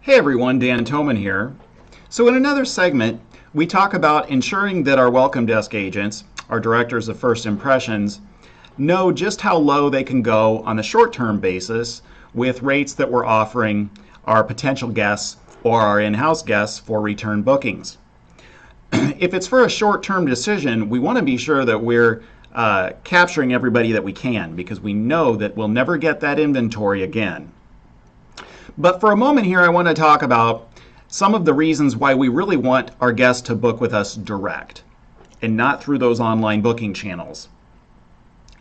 Hey everyone, Dan Toman here. So in another segment, we talk about ensuring that our welcome desk agents, our directors of first impressions, know just how low they can go on a short-term basis with rates that we're offering our potential guests or our in-house guests for return bookings. If it's for a short-term decision, we want to be sure that we're capturing everybody that we can, because we know that we'll never get that inventory again. But for a moment here, I want to talk about some of the reasons why we really want our guests to book with us direct and not through those online booking channels.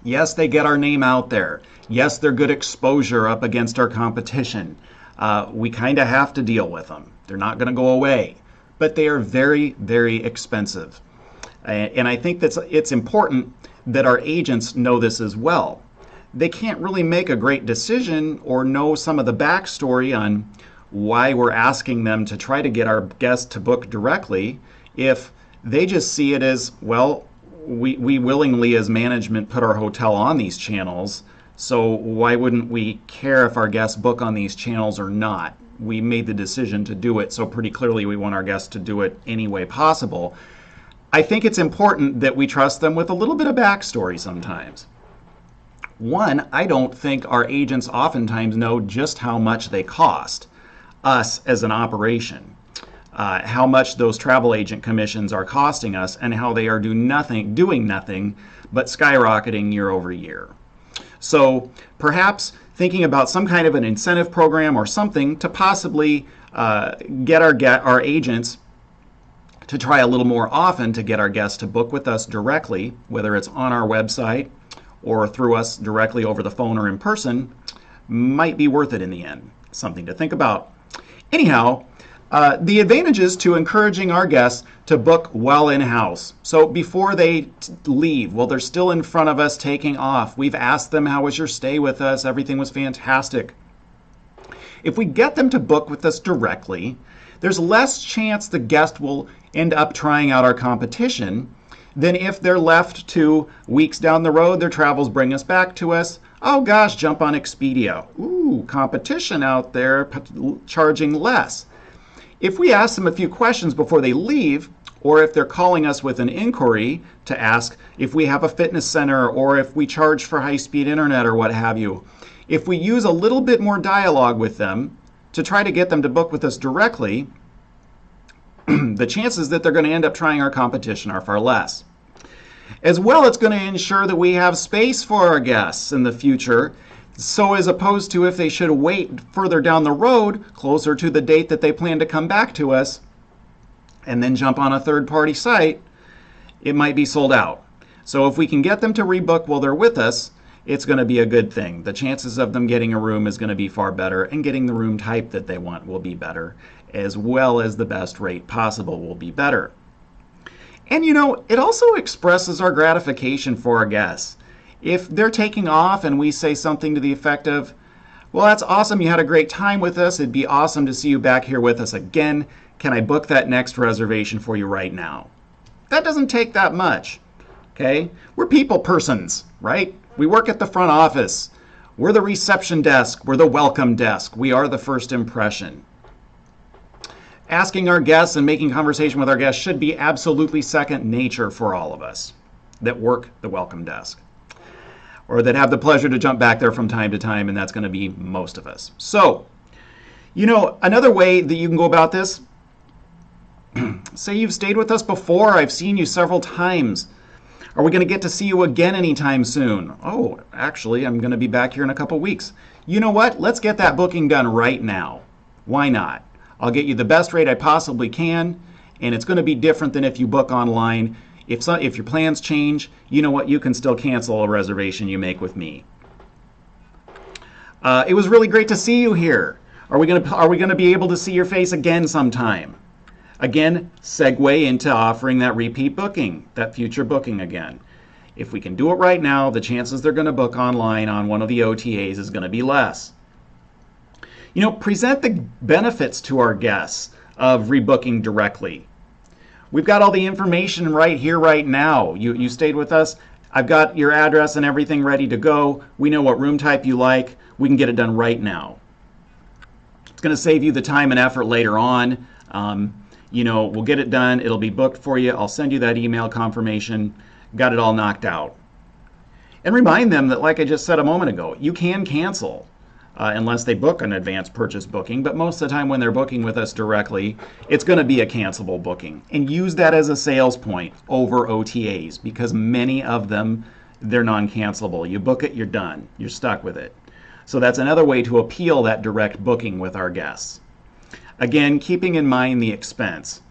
Yes, they get our name out there. Yes, they're good exposure up against our competition. We kind of have to deal with them. They're not going to go away, but they are very, very expensive. And I think that it's important that our agents know this as well. They can't really make a great decision or know some of the backstory on why we're asking them to try to get our guests to book directly if they just see it as, well, we willingly as management put our hotel on these channels, so why wouldn't we care if our guests book on these channels or not? We made the decision to do it, so pretty clearly we want our guests to do it any way possible. I think it's important that we trust them with a little bit of backstory sometimes. One, I don't think our agents oftentimes know just how much they cost us as an operation, how much those travel agent commissions are costing us, and how they are doing nothing but skyrocketing year over year. So perhaps thinking about some kind of an incentive program or something to possibly get our agents to try a little more often to get our guests to book with us directly, whether it's on our website or through us directly over the phone or in person, might be worth it in the end. Something to think about. Anyhow, the advantages to encouraging our guests to book while in-house. So before they leave, while they're still in front of us taking off, we've asked them, how was your stay with us? Everything was fantastic. If we get them to book with us directly, there's less chance the guest will end up trying out our competition than if they're left to weeks down the road, their travels bring us back to us. Oh gosh, jump on Expedia. Ooh, competition out there charging less. If we ask them a few questions before they leave, or if they're calling us with an inquiry to ask if we have a fitness center or if we charge for high-speed internet or what have you, if we use a little bit more dialogue with them to try to get them to book with us directly, the chances that they're going to end up trying our competition are far less. As well, it's going to ensure that we have space for our guests in the future, so as opposed to if they should wait further down the road, closer to the date that they plan to come back to us, and then jump on a third-party site, it might be sold out. So if we can get them to rebook while they're with us, it's going to be a good thing. The chances of them getting a room is going to be far better, and getting the room type that they want will be better, as well as the best rate possible will be better. And you know, it also expresses our gratification for our guests. If they're taking off and we say something to the effect of, well, that's awesome, you had a great time with us, it'd be awesome to see you back here with us again, can I book that next reservation for you right now? That doesn't take that much, okay? We're people persons, right? We work at the front office. We're the reception desk, we're the welcome desk, we are the first impression. Asking our guests and making conversation with our guests should be absolutely second nature for all of us that work the welcome desk, or that have the pleasure to jump back there from time to time, and that's going to be most of us. So, you know, another way that you can go about this, say you've stayed with us before, I've seen you several times. Are we going to get to see you again anytime soon? Oh, actually, I'm going to be back here in a couple weeks. You know what? Let's get that booking done right now. Why not? I'll get you the best rate I possibly can, and it's going to be different than if you book online. If your plans change, you know what? You can still cancel a reservation you make with me. It was really great to see you here. Are we going to be able to see your face again sometime? Again, segue into offering that repeat booking, that future booking again. If we can do it right now, the chances they're going to book online on one of the OTAs is going to be less. You know, present the benefits to our guests of rebooking directly. We've got all the information right here, right now. You stayed with us. I've got your address and everything ready to go. We know what room type you like. We can get it done right now. It's going to save you the time and effort later on. We'll get it done. It'll be booked for you. I'll send you that email confirmation. Got it all knocked out. And remind them that, like I just said a moment ago, you can cancel unless they book an advanced purchase booking. But most of the time when they're booking with us directly, it's going to be a cancelable booking. And use that as a sales point over OTAs, because many of them, they're non-cancelable. You book it, you're done. You're stuck with it. So that's another way to appeal that direct booking with our guests. Again, keeping in mind the expense.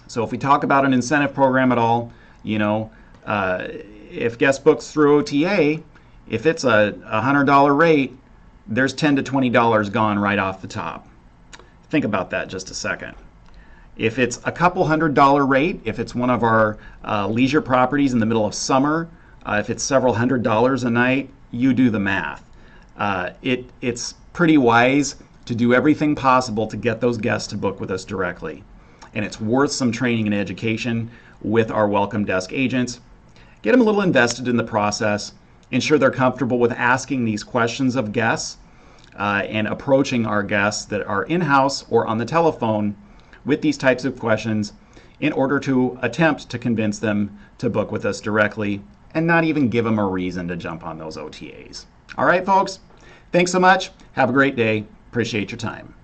So if we talk about an incentive program at all, if guest books through OTA, if it's a $100 rate, there's $10 to $20 gone right off the top. Think about that just a second. If it's a couple $100 rate, if it's one of our leisure properties in the middle of summer, if it's several $100s a night, you do the math. It's pretty wise to do everything possible to get those guests to book with us directly. And it's worth some training and education with our welcome desk agents. Get them a little invested in the process. Ensure they're comfortable with asking these questions of guests and approaching our guests that are in-house or on the telephone with these types of questions in order to attempt to convince them to book with us directly and not even give them a reason to jump on those OTAs. All right, folks, thanks so much. Have a great day. Appreciate your time.